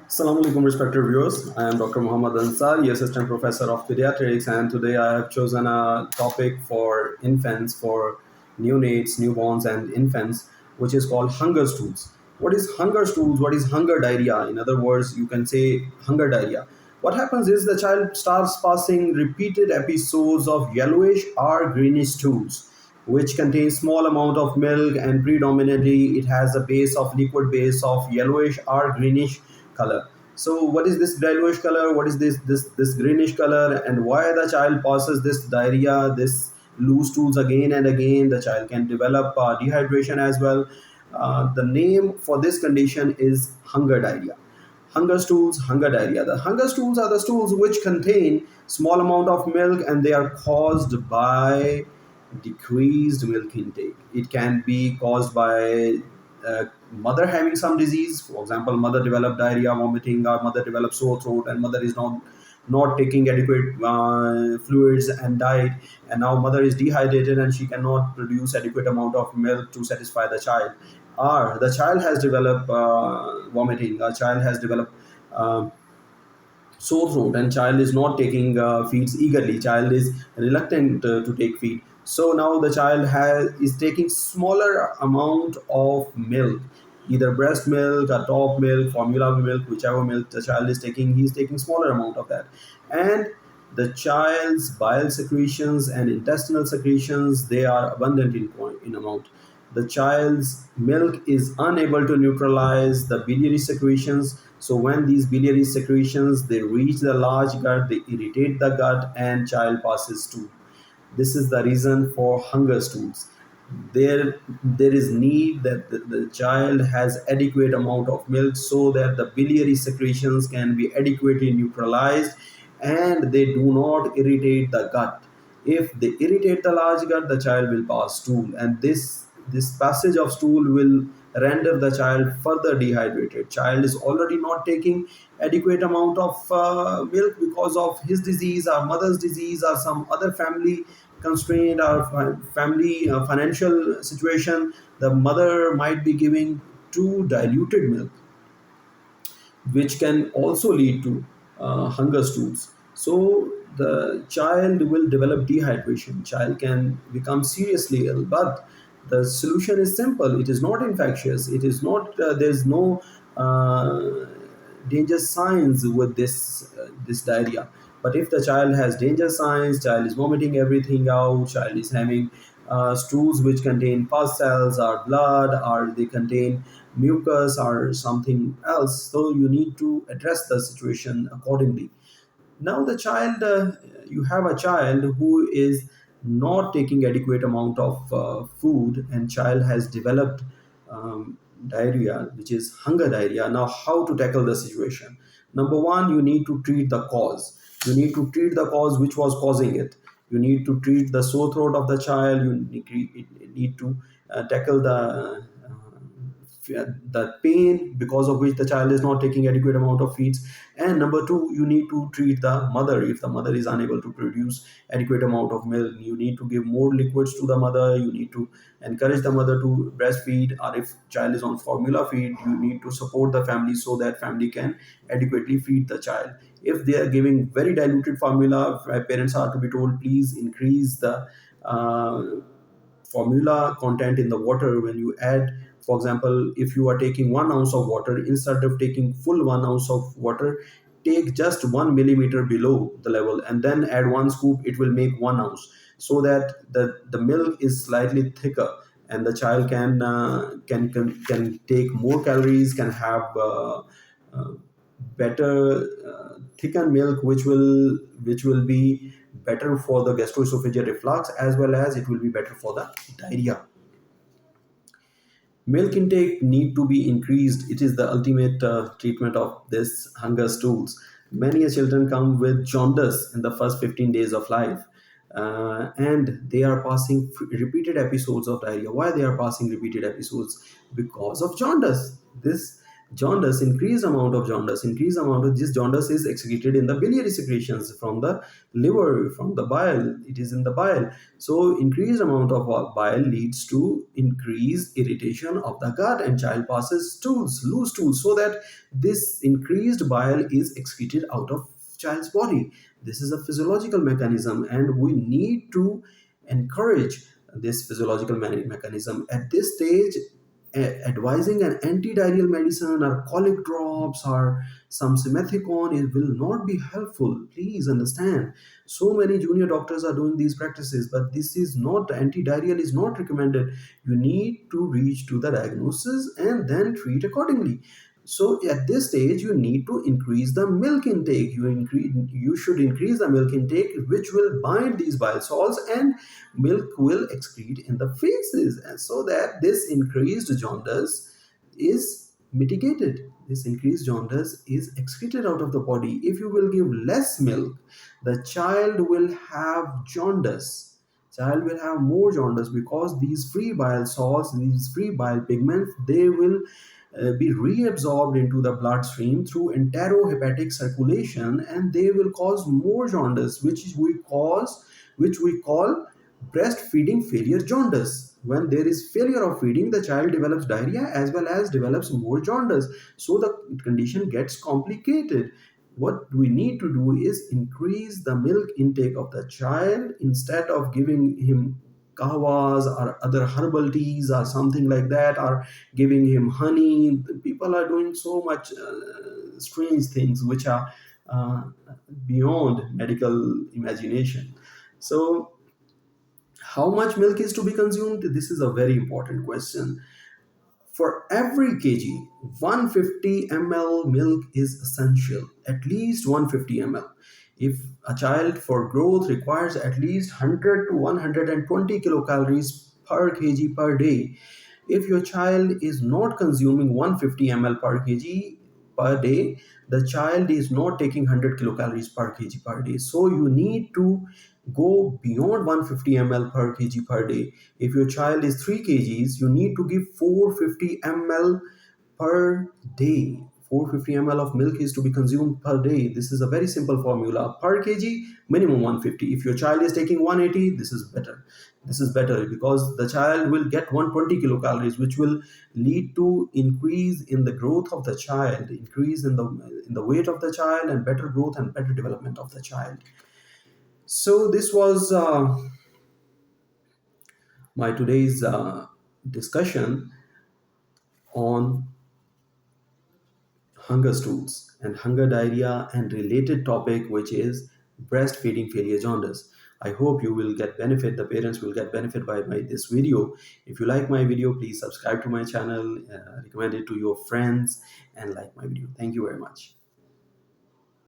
Assalamu alaikum, respected viewers. I am Dr. Muhammad Ansari, Assistant Professor of Pediatrics, and today I have chosen a topic for infants, for neonates, newborns, and infants, which is called hunger stools. What is hunger stools? What is hunger diarrhea? In other words, you can say hunger diarrhea. What happens is the child starts passing repeated episodes of yellowish or greenish stools which contains small amount of milk, and predominantly it has a base of liquid base of yellowish or greenish color. So what is this yellowish color? What is this greenish color? And why the child passes this diarrhea, this loose stools again and again? The child can develop dehydration as well. The name for this condition is hunger diarrhea. Hunger stools, hunger diarrhea. The hunger stools are the stools which contain small amount of milk, and they are caused by decreased milk intake. It can be caused by mother having some disease. For example, mother developed diarrhea, vomiting, or mother developed sore throat, and mother is not taking adequate fluids and diet, and now mother is dehydrated and she cannot produce adequate amount of milk to satisfy the child. Or the child has developed vomiting, a child has developed sore throat, and child is not taking feeds eagerly, child is reluctant to take feed. So now the child has is taking smaller amount of milk, either breast milk or top milk, formula milk, whichever milk the child is taking, he is taking smaller amount of that. And the child's bile secretions and intestinal secretions, they are abundant in amount. The child's milk is unable to neutralize the biliary secretions. So when these biliary secretions they reach the large gut, they irritate the gut, and child passes stool. This is the reason for hunger stools. There is need that the child has adequate amount of milk so that the biliary secretions can be adequately neutralized and they do not irritate the gut. If they irritate the large gut, the child will pass stool, and this passage of stool will render the child further dehydrated. Child is already not taking adequate amount of milk because of his disease or mother's disease or some other family constraint or family financial situation. The mother might be giving too diluted milk, which can also lead to hunger stools. So the child will develop dehydration. Child can become seriously ill. But the solution is simple. It is not infectious. It is not. There's no danger signs with this diarrhea. But if the child has danger signs, child is vomiting everything out, child is having stools which contain pus cells or blood, or they contain mucus or something else, so you need to address the situation accordingly. Now the child, you have a child who is not taking adequate amount of food, and child has developed diarrhea, which is hunger diarrhea. Now how to tackle the situation? Number one, you need to treat the cause. You need to treat the cause which was causing it. You need to treat the sore throat of the child. You need to tackle the pain because of which the child is not taking adequate amount of feeds. And number two, you need to treat the mother. If the mother is unable to produce adequate amount of milk, you need to give more liquids to the mother. You need to encourage the mother to breastfeed, or if child is on formula feed, you need to support the family so that family can adequately feed the child. If they are giving very diluted formula, parents are to be told, please increase the uh, formula content in the water. When you add, for example, if you are taking 1 ounce of water, instead of taking full 1 ounce of water, take just 1 millimeter below the level and then add 1 scoop. It will make 1 ounce, so that the milk is slightly thicker, and the child can take more calories, can have uh, better thickened milk, which will be better for the gastroesophageal reflux, as well as it will be better for the diarrhea. Milk intake need to be increased. It is the ultimate treatment of this hunger stools. Many children come with jaundice in the first 15 days of life, and they are passing repeated episodes of diarrhea. Why they are passing repeated episodes? Because of jaundice. This Jaundice, increased amount of jaundice, increased amount of this jaundice is excreted in the biliary secretions from the liver, from the bile. It is in the bile. So increased amount of bile leads to increased irritation of the gut, and child passes stools, loose stools, so that this increased bile is excreted out of child's body. This is a physiological mechanism, and we need to encourage this physiological mechanism at this stage. Advising an anti-diarrheal medicine or colic drops or some simethicone, it will not be helpful. Please understand, so many junior doctors are doing these practices, but this is not, anti-diarrheal is not recommended. You need to reach to the diagnosis and then treat accordingly. So at this stage you need to increase the milk intake. You should increase the milk intake, which will bind these bile salts, and milk will excrete in the feces, and so that this increased jaundice is mitigated. This increased jaundice is excreted out of the body. If you will give less milk, the child will have jaundice. Child will have more jaundice, because these free bile salts, these free bile pigments, they will be reabsorbed into the bloodstream through enterohepatic circulation, and they will cause more jaundice, which we call breastfeeding failure jaundice. When there is failure of feeding, the child develops diarrhea as well as develops more jaundice. So the condition gets complicated. What we need to do is increase the milk intake of the child. Instead of giving him kahwas or other herbal teas or something like that, or giving him honey, people are doing so much strange things which are uh, beyond medical imagination. So how much milk is to be consumed? This is a very important question. For every kg, 150 ml milk is essential, at least 150 ml. If a child for growth requires at least 100 to 120 kilocalories per kg per day, if your child is not consuming 150 ml per kg per day, the child is not taking 100 kilocalories per kg per day. So you need to go beyond 150 ml per kg per day. If your child is 3 kgs, you need to give 450 ml per day. 450 ml of milk is to be consumed per day. This is a very simple formula. Per kg, minimum 150. If your child is taking 180, this is better. This is better because the child will get 120 kilocalories, which will lead to increase in the growth of the child, increase in the weight of the child, and better growth and better development of the child. So this was my today's discussion on hunger stools and hunger diarrhea and related topic, which is breastfeeding failure jaundice. I hope you will get benefit, the parents will get benefit by this video. If you like my video, please subscribe to my channel, recommend it to your friends, and like my video. Thank you very much.